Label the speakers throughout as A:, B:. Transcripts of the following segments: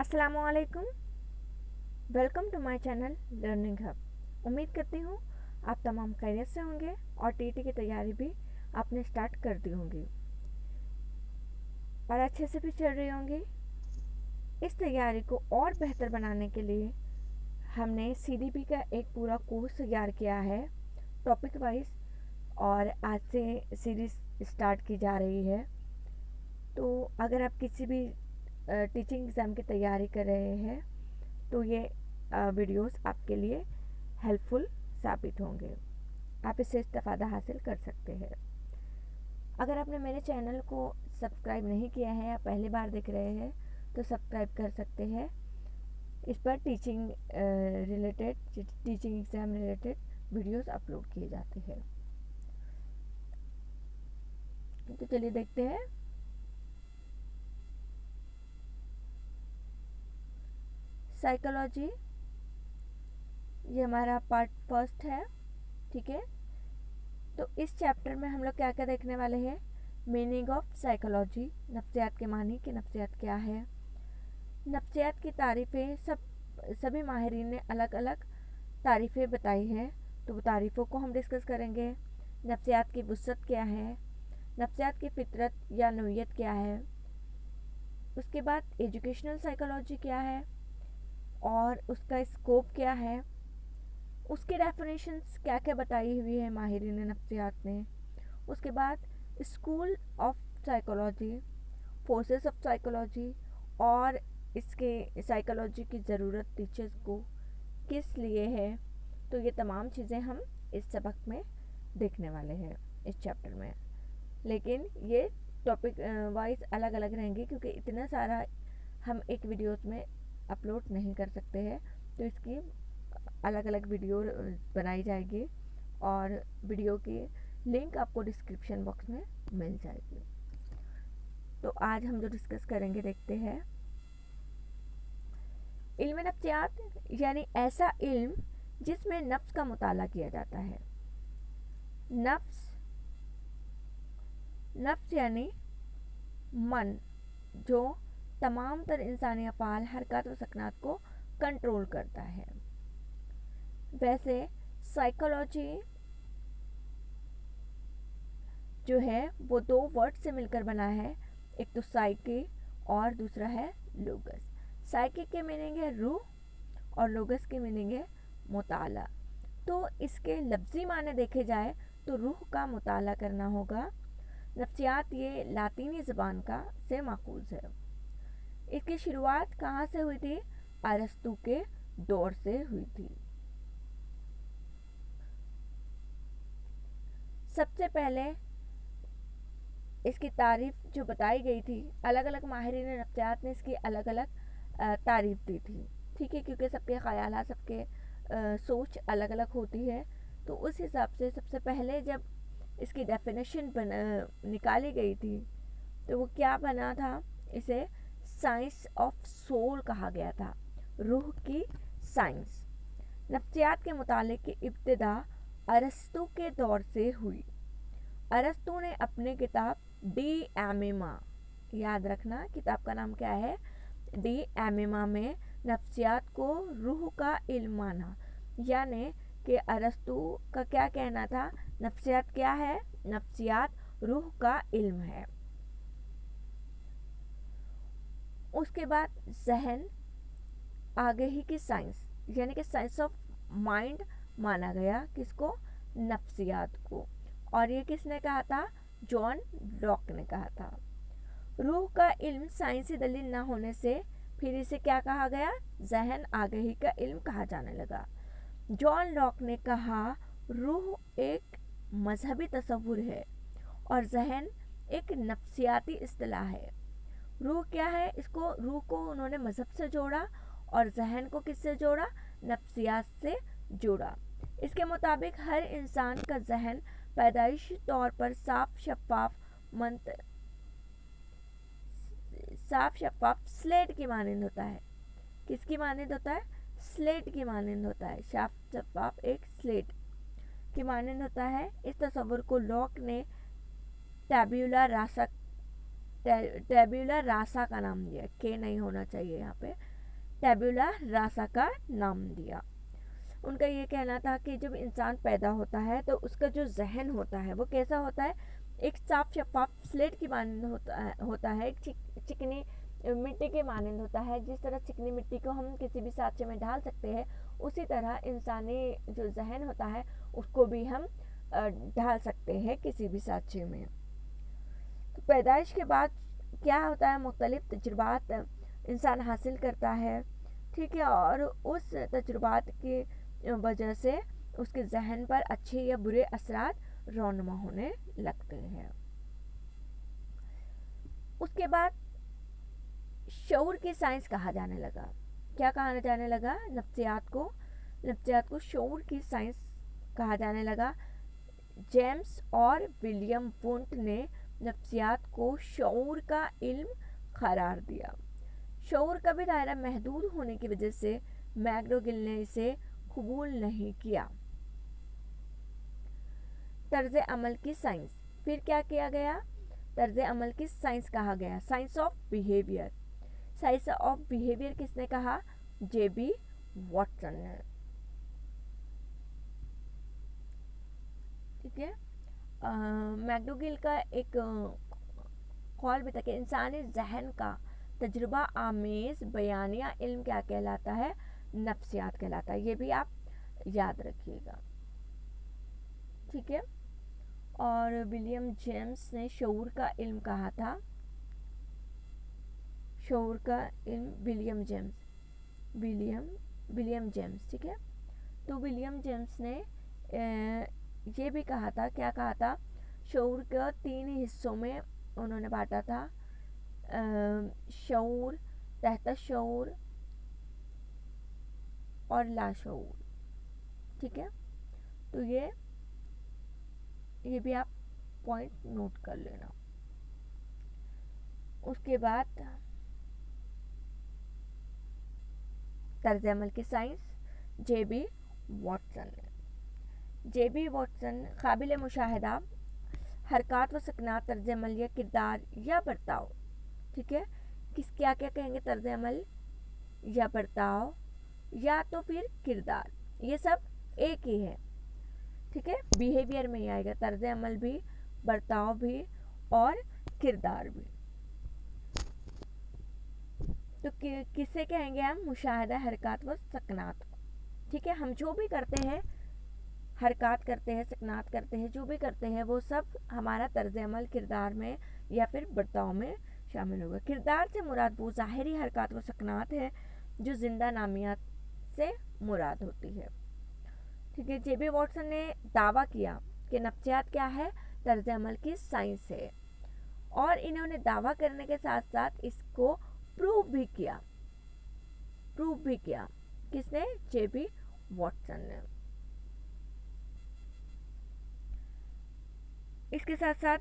A: अस्सलामुअलैकुम, welcome to my channel learning hub. उम्मीद करती हूँ आप तमाम खैरियत से होंगे और टीटी की तैयारी भी आपने स्टार्ट कर दी होंगी और अच्छे से भी चल रही होंगी। इस तैयारी को और बेहतर बनाने के लिए हमने सीडीपी का एक पूरा कोर्स तैयार किया है टॉपिक वाइज, और आज से सीरीज़ स्टार्ट की जा रही है। तो अगर आप किसी भी टीचिंग एग्ज़ाम की तैयारी कर रहे हैं तो ये वीडियोस आपके लिए हेल्पफुल साबित होंगे, आप इससे इस्तेफ़ादा हासिल कर सकते हैं। अगर आपने मेरे चैनल को सब्सक्राइब नहीं किया है या पहली बार देख रहे हैं तो सब्सक्राइब कर सकते हैं। इस पर teaching exam related videos upload किए जाते हैं। तो चलिए देखते हैं। साइकोलॉजी, ये हमारा पार्ट फर्स्ट है, ठीक है। तो इस चैप्टर में हम लोग क्या क्या देखने वाले हैं? मीनिंग ऑफ साइकोलॉजी, नफ्सियात के मानी कि नफ्सियात क्या है। नफ्सियात की तारीफ़ें सभी माहिरीन ने अलग अलग तारीफ़ें बताई है, तो वो तारीफ़ों को हम डिस्कस करेंगे। नफ्सियात की वुसअत क्या है, नफ्सियात की फितरत या नोयत क्या है, उसके बाद एजुकेशनल साइकोलॉजी क्या है और उसका स्कोप क्या है, उसकी डेफिनेशंस क्या क्या बताई हुई है माहिरीन नफ्सियात ने। उसके बाद school of psychology, forces of psychology और इसके साइकोलॉजी की ज़रूरत टीचर्स को किस लिए है। तो ये तमाम चीज़ें हम इस सबक में देखने वाले हैं इस चैप्टर में, लेकिन ये टॉपिक वाइज अलग अलग रहेंगे क्योंकि इतना सारा हम एक वीडियोस में अपलोड नहीं कर सकते हैं। तो इसकी अलग अलग वीडियो बनाई जाएगी और वीडियो की लिंक आपको डिस्क्रिप्शन बॉक्स में मिल जाएगी। तो आज हम जो डिस्कस करेंगे देखते हैं। इल्म नफ्सियात यानी ऐसा इल्म जिसमें नफ्स का मुताला किया जाता है। नफ्स यानी मन, जो तमाम तर इंसानी अफ़ाल, हरकत और सकनात को कंट्रोल करता है। वैसे साइकोलॉजी जो है वो दो वर्ड से मिलकर बना है, एक तो साइकी और दूसरा है लोगस। साइकी के मीनिंग है रूह और लोगस की मीनिंग है मुताला। तो इसके लफ्ज़ी माने देखे जाए तो रूह का मुताला करना होगा। नफ्सियात ये लातीनी ज़बान का से माखूज़ है। इसकी शुरुआत कहाँ से हुई थी? अरस्तु के दौर से हुई थी। सबसे पहले इसकी तारीफ़ जो बताई गई थी, अलग अलग माहिरीन नफ्सियात ने इसकी अलग अलग तारीफ़ दी थी, ठीक है, क्योंकि सबके ख़यालात, सबके सोच अलग अलग होती है। तो उस हिसाब से सबसे पहले जब इसकी डेफिनेशन निकाली गई थी तो वो क्या बना था? इसे साइंस ऑफ सोल कहा गया था, रूह की साइंस। नफ्सियात के मुताले की इब्तिदा अरस्तु के दौर से हुई। अरस्तु ने अपने किताब डी एमिमा, याद रखना किताब का नाम क्या है, डी एमिमा में नफ्सियात को रूह का इल्म माना। यानी कि अरस्तु का क्या कहना था? नफ्सियात क्या है? नफ्सियात रूह का इल्म है। उसके बाद जहन, आगे ही की साइंस यानी कि साइंस ऑफ माइंड माना गया किसको? नफ्सियात को। और ये किसने कहा था? जॉन लॉक ने कहा था। रूह का इल्म साइंसी दलील ना होने से फिर इसे क्या कहा गया? जहन आगही का इल्म कहा जाने लगा। जॉन लॉक ने कहा रूह एक मजहबी तस्वुर है और जहन एक नफ्सियाती इस्तिलाह है। रूह क्या है? रूह को उन्होंने मजहब से जोड़ा और जहन को किससे जोड़ा? नफ्सियात से जोड़ा। इसके मुताबिक हर इंसान का जहन पैदाइशी तौर पर साफ शफाफ स्लेट की मानंद होता है। किसकी मानंद होता है? स्लेट की मानंद होता है। साफ शफाफ एक स्लेट की मानंद होता है। इस तस्वुर को लॉक ने टैब्यूला रासा का नाम दिया। के नहीं होना चाहिए यहाँ पे, टेबुला रासा का नाम दिया। उनका ये कहना था कि जब इंसान पैदा होता है तो उसका जो जहन होता है वो कैसा होता है, एक साफ शफाफ स्लेट की मानंद होता है, एक चिकनी मिट्टी के मानंद होता है। जिस तरह चिकनी मिट्टी को हम किसी भी साँचे में डाल सकते हैं, उसी तरह इंसानी जो जहन होता है उसको भी हम ढाल सकते हैं किसी भी साँचे में। तो पैदाइश के बाद क्या होता है, मुख्तलिफ तजुर्बात इंसान हासिल करता है, ठीक है, और उस तजुर्बात की वजह से उसके जहन पर अच्छे या बुरे असरात रौनमा होने लगते हैं। उसके बाद शऊर की साइंस कहा जाने लगा। क्या कहा जाने लगा? नफ्सियात को शऊर की साइंस कहा जाने लगा। जेम्स और विलियम वुंट ने नफ्सियात को शऊर का इल्म करार दिया। शऊर का भी दायरा महदूद होने की वजह से मैक्डोगिल ने इसे कबूल नहीं किया। तर्ज अमल की साइंस, फिर क्या किया गया? तर्ज अमल की साइंस कहा गया, science of behaviour. Science of behaviour किसने कहा? जेबी वॉटसन ने, ठीक है। मैक्डोगिल का एक कॉल भी था कि इंसानी जहन का तजुर्बा आमेज बयानिया इल्म क्या कहलाता है? नफ्सियात कहलाता है। ये भी आप याद रखिएगा, ठीक है। और विलियम जेम्स ने शऊर का इल्म कहा था, शऊर का इल्म विलियम जेम्स, ठीक है। तो विलियम जेम्स ने ये भी कहा था, क्या कहा था? शऊर को 3 हिस्सों में उन्होंने बांटा था, शऊर, तहत शऊर और लाशऊर, ठीक है। तो ये भी आप पॉइंट नोट कर लेना। उसके बाद तर्ज अमल की साइंस, जेबी वॉटसन काबिल मुशाहिदा हरकत व सकनात, तर्ज अमल या किरदार या बर्ताव, ठीक है। क्या कहेंगे? तर्ज अमल या बर्ताव या तो फिर किरदार, ये सब एक ही है, ठीक है। बिहेवियर में ही आएगा, तर्ज अमल भी, बर्ताव भी और किरदार भी। तो किससे कहेंगे हम? मुशाहिदा, हरकत व सकनात, ठीक है। हम जो भी करते हैं, हरकत करते हैं, सकनात करते हैं, जो भी करते हैं वो सब हमारा तर्ज अमल किरदार में या फिर बर्ताव में शामिल होगा। किरदार से मुराद वो ज़ाहिरी हरकत व सकनात है जो जिंदा नामियात से मुराद होती है, ठीक है। जेबी वॉटसन ने दावा किया कि नफ्सियात क्या है? तर्ज अमल की साइंस है, और इन्होंने दावा करने के साथ साथ इसको प्रूव भी किया। किसने? जेबी वॉटसन ने। इसके साथ साथ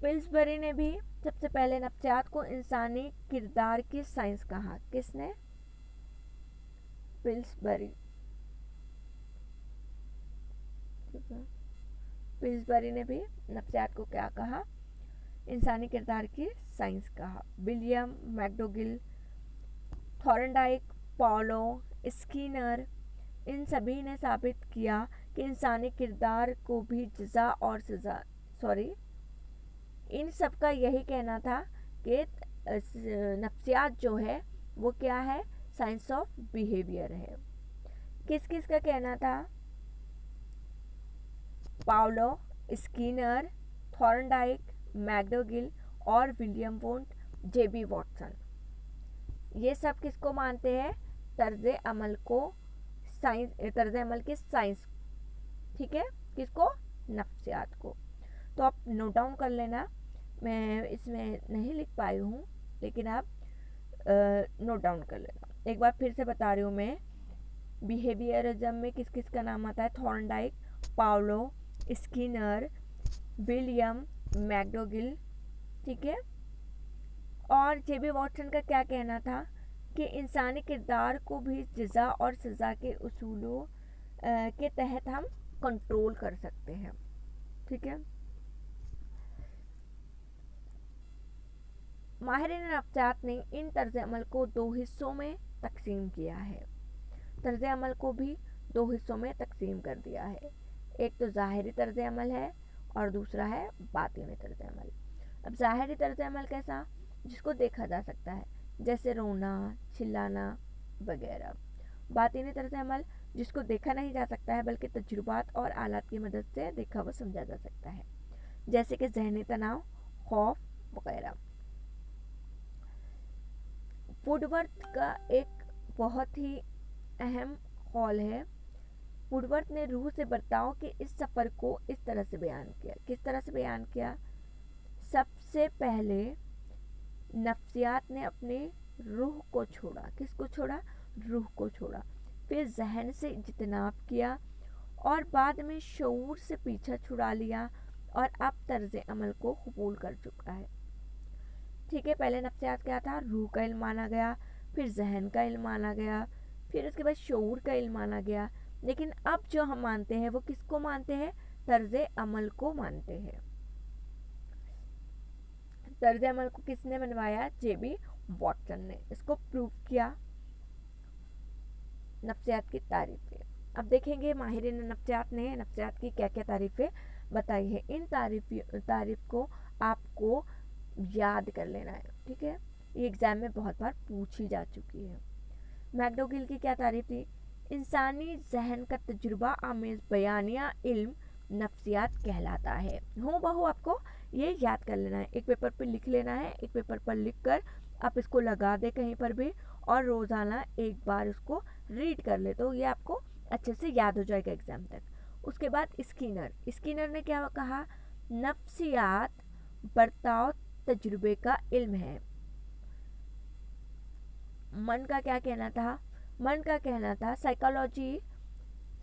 A: पिल्सबरी ने भी सबसे पहले नफ्सियात को इंसानी किरदार की साइंस कहा। किसने? पिल्सबरी ने भी नफ्सियात को क्या कहा? इंसानी किरदार की साइंस कहा। विलियम मैक्डोगिल, थॉर्नडाइक, पाउलो स्किनर, इन सभी ने साबित किया कि इंसानी किरदार को भी जज़ा और सज़ा, इन सब का यही कहना था कि नफ्सियात जो है वो क्या है? साइंस ऑफ बिहेवियर है। किस किस का कहना था? पाउलो स्किनर, थॉर्नडाइक, मैक्डोगिल और विलियम वुंट, जेबी वॉटसन, ये सब किसको मानते हैं? तर्ज अमल की साइंस, ठीक है। किसको? नफ्सियात को। तो आप नोट डाउन कर लेना, मैं इसमें नहीं लिख पाई हूँ, लेकिन आप नोट डाउन कर लेना। एक बार फिर से बता रही हूँ मैं, बिहेवियरिज्म में किस किस का नाम आता है? थॉर्नडाइक, पाउलो स्किनर, विलियम मैक्डोगिल, ठीक है। और जेबी वॉटसन का क्या कहना था? कि इंसानी किरदार को भी जज़ा और सज़ा के उसूलों के तहत हम कंट्रोल कर सकते हैं, ठीक है। माहिरीन नफ्सियात ने इन तर्ज अमल को 2 हिस्सों में तकसीम किया है। तर्ज अमल को भी 2 हिस्सों में तकसीम कर दिया है। एक तो ज़ाहिरी तर्ज अमल है और दूसरा है बातिनी तर्ज अमल। अब ज़ाहिरी तर्ज अमल कैसा? जिसको देखा जा सकता है, जैसे रोना, चिल्लाना वगैरह। बातिनी तर्ज अमल जिसको देखा नहीं जा सकता है बल्कि तजुर्बात और आलात की मदद से देखा व समझा जा सकता है, जैसे कि ज़हनी तनाव, खौफ वगैरह। वुडवर्थ का एक बहुत ही अहम कौल है। वुडवर्थ ने रूह से बर्ताव के इस सफ़र को इस तरह से बयान किया। किस तरह से बयान किया? सबसे पहले नफ्सियात ने अपने रूह को छोड़ा। किसको छोड़ा? रूह को छोड़ा। फिर जहन से इज्तिनाब किया और बाद में शऊर से पीछा छुड़ा लिया और अब तर्ज अमल को कबूल कर चुका है। ठीक है, पहले नफ्सियात क्या था? रूह का इल्म माना गया, फिर जहन का इल्म माना गया, फिर उसके बाद शऊर का इल्म माना गया। लेकिन अब जो हम मानते हैं वो किसको मानते हैं? तर्ज अमल को मानते हैं। तर्ज अमल को किसने बनवाया? जेबी वॉटसन ने। इसको प्रूव किया नफ्सियात की तारीफें। अब देखेंगे माहिरीन नफ्सियात ने नफ्सियात की क्या क्या तारीफें बताई है। इन तारीफ को आपको याद कर लेना है। ठीक है, ये एग्जाम में बहुत बार पूछी जा चुकी है। मैकडोगिल की क्या तारीफ थी? इंसानी जहन का तजुर्बा आमेज बयानिया इल्म नफ्सियात कहलाता है। हूँ बहू आपको ये याद कर लेना है, एक पेपर पर लिख लेना है। एक पेपर पर लिख कर आप इसको लगा दे कहीं पर भी और रोज़ाना एक बार उसको रीड कर ले तो ये आपको अच्छे से याद हो जाएगा एग्जाम तक। उसके बाद स्किनर ने क्या कहा? नफ्सियात बर्ताव तजुर्बे का इल्म है। मन का क्या कहना था? मन का कहना था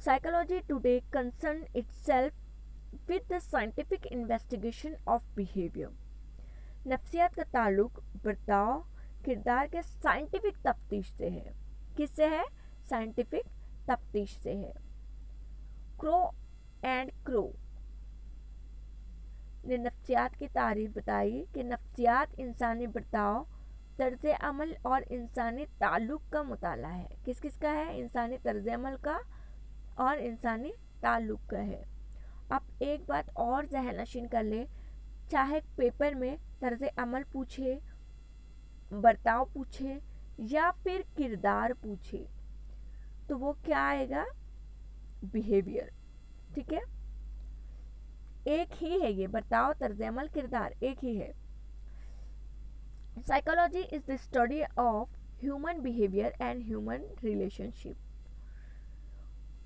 A: psychology today concern itself with the scientific investigation of behaviour. नफ्सियात का ताल्लुक बर्ताव किरदार के साइंटिफिक तफ्तीश से है। किससे है? साइंटिफिक तफ्तीश से है। क्रो ने नफ्सियात की तारीफ बताई कि नफ्सियात इंसानी बर्ताव, तर्ज अमल और इंसानी ताल्लुक का मुताला है। किस किस का है? इंसानी तर्ज अमल का और इंसानी ताल्लुक का है। अब एक बात और ज़हन नशीन कर ले, चाहे पेपर में तर्ज अमल पूछे, बर्ताव पूछे या फिर किरदार पूछे तो वो क्या आएगा? बिहेवियर। ठीक है, एक ही है ये, बर्ताव, तर्ज अमल, किरदार एक ही है। Psychology is the study of human behaviour and human relationship.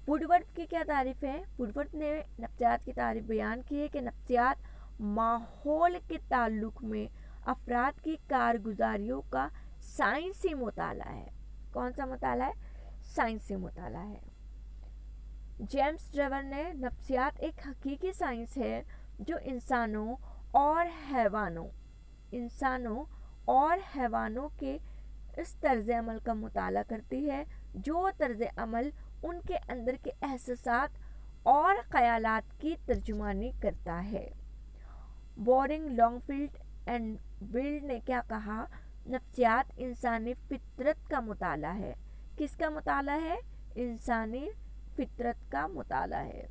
A: Woodworth की क्या तारीफ है? वुडवर्थ ने नफ्सियात की तारीफ बयान की है कि नफ्सियात माहौल के ताल्लुक में अफराद की कारगुजारियों का साइंसी मुताला है। कौन सा मुताला है? साइंसी मुताला है। जेम्स ड्रेवर ने नफ्सियात एक हकीकी साइंस है जो इंसानों और हैवानों के इस तर्ज अमल का मुताला करती है जो तर्ज अमल उनके अंदर के एहसासात और ख़यालात की तर्जुमानी करता है। बोरिंग, लॉन्गफील्ड एंड विल्ड ने क्या कहा? नफ्सियात इंसानी फितरत का मुताला है। किसका मुताला है? इंसानी फितरत का मुताला है।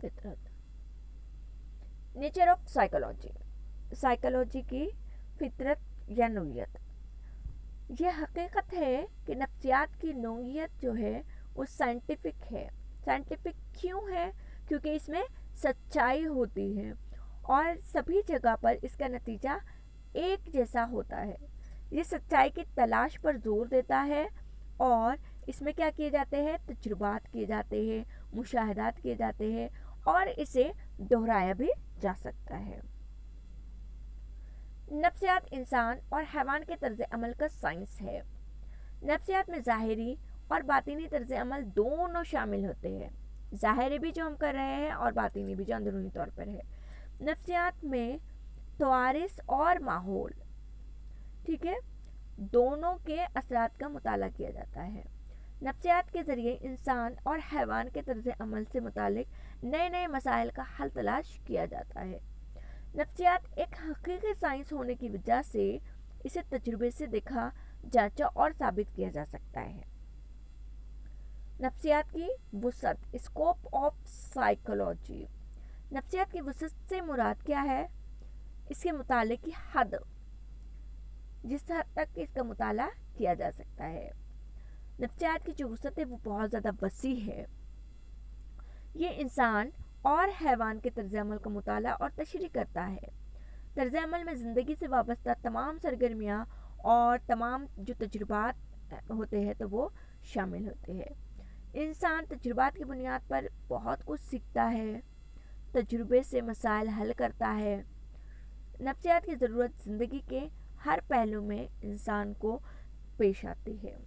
A: फितरत। नेचर ऑफ साइकोलॉजी की फितरत या नौइयत। यह हकीकत है कि नफ्सियात की नौइयत जो है वो साइंटिफिक है। साइंटिफिक क्यों है? क्योंकि इसमें सच्चाई होती है और सभी जगह पर इसका नतीजा एक जैसा होता है। ये सच्चाई की तलाश पर जोर देता है और इसमें क्या किए जाते हैं? तजुर्बात किए जाते हैं, मुशाहदात किए जाते हैं और इसे दोहराया भी जा सकता है। नफ्सियात इंसान और हैवान के तर्ज अमल का साइंस है। नफ्सियात में ज़ाहिरी और बातिनी तर्ज अमल दोनों शामिल होते हैं। ज़ाहिरी भी जो हम कर रहे हैं और बातिनी भी जो अंदरूनी तौर पर है। नफ्सियात में तवारिस और माहौल, ठीक है, दोनों के असरात का मुताला किया जाता है। नफ्सियात के ज़रिए इंसान और हैवान के तर्ज अमल से मुतालिक नए नए मसाइल का हल तलाश किया जाता है। नफ्सियात एक हकीकी साइंस होने की वजह से इसे तजुर्बे से देखा, जांचा और साबित किया जा सकता है। नफ्सियात की वुसअत, स्कोप ऑफ साइकोलॉजी। नफ्सियात की वुसअत से मुराद क्या है? इसके मुताले की हद, जिस हद तक इसका मुताला किया जा सकता है। नफ्सियात की जो वुसअत है वो बहुत ज़्यादा वसी है। ये इंसान और हैवान के तर्ज अमल का मुताला और तशरीह करता है। तर्ज अमल में ज़िंदगी से वाबस्ता तमाम सरगर्मियाँ और तमाम जो तजुर्बात होते हैं तो वो शामिल होते हैं। इंसान तजुर्बात की बुनियाद पर बहुत कुछ सीखता है, तजुर्बे से मसाइल हल करता है। नफ्सियात की ज़रूरत ज़िंदगी के हर पहलू में इंसान को पेश आती है।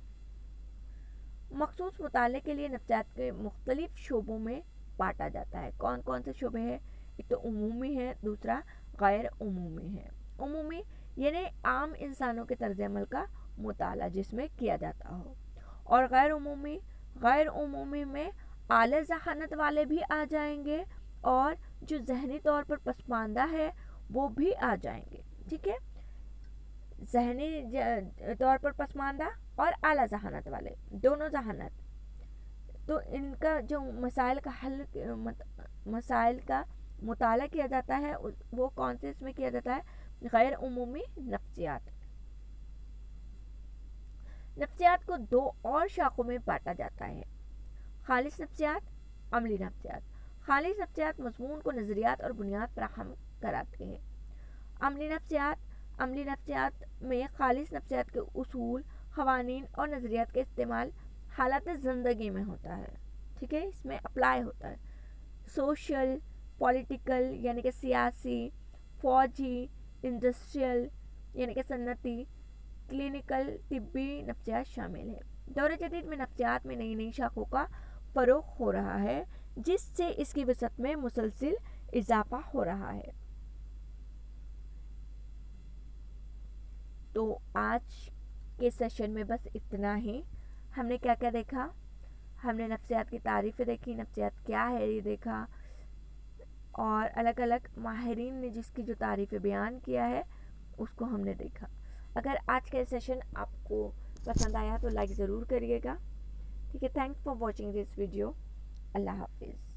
A: मखसूस मुताले के लिए नफ्सियात के मुख्तलिफ शोबों में बांटा जाता है। कौन कौन से शोबे हैं? एक तो उमूमी है, दूसरा गैर उमूमी है। उमूमी यानी आम इंसानों के तर्ज अमल का मुताला जिसमें किया जाता हो, और गैर उमूमी में आला ज़हानत वाले भी आ जाएंगे और जो जहनी तौर पर पसमानदा है वो भी आ जाएंगे। ठीक है, जहनी तौर पर पसमानदा और आला ज़हानत वाले, दोनों ज़हानत। तो इनका जो मसाइल का मुताला किया जाता है वो कौन से इसमें किया जाता है? गैर उमूमी नफ्सियात। नफ्सियात को दो और शाखों में बांटा जाता है, खालिस नफ्सियात, अमली नफ्सियात। खालिस नफ्सियात मज़मून को नज़रियात और बुनियाद फराहम कराते हैं। अमली नफ्सियात में खालिस नफ्सियात के उसूल, क़वानीन और नज़रियात का इस्तेमाल हालात ज़िंदगी में होता है। ठीक है, इसमें अप्लाई होता है। सोशल, पॉलिटिकल यानी कि सियासी, फौजी, इंडस्ट्रियल यानी कि सन्नती, क्लिनिकल तिब्बी नफ्सियात शामिल है। दौर जदीद में नफ्सियात में नई नई शाखों का फ़रोग़ हो रहा है, जिससे इसकी वसअत में मुसलसिल इजाफा हो रहा है। तो आज के सेशन में बस इतना ही। हमने क्या क्या देखा? हमने नफ्सियात की तारीफ़ें देखी, नफ्सियात क्या है ये देखा, और अलग अलग माहिरीन ने जिसकी जो तारीफ़ें बयान किया है उसको हमने देखा। अगर आज का सेशन आपको पसंद आया तो लाइक ज़रूर करिएगा। ठीक है, thanks for watching this video. अल्लाह हाफिज़।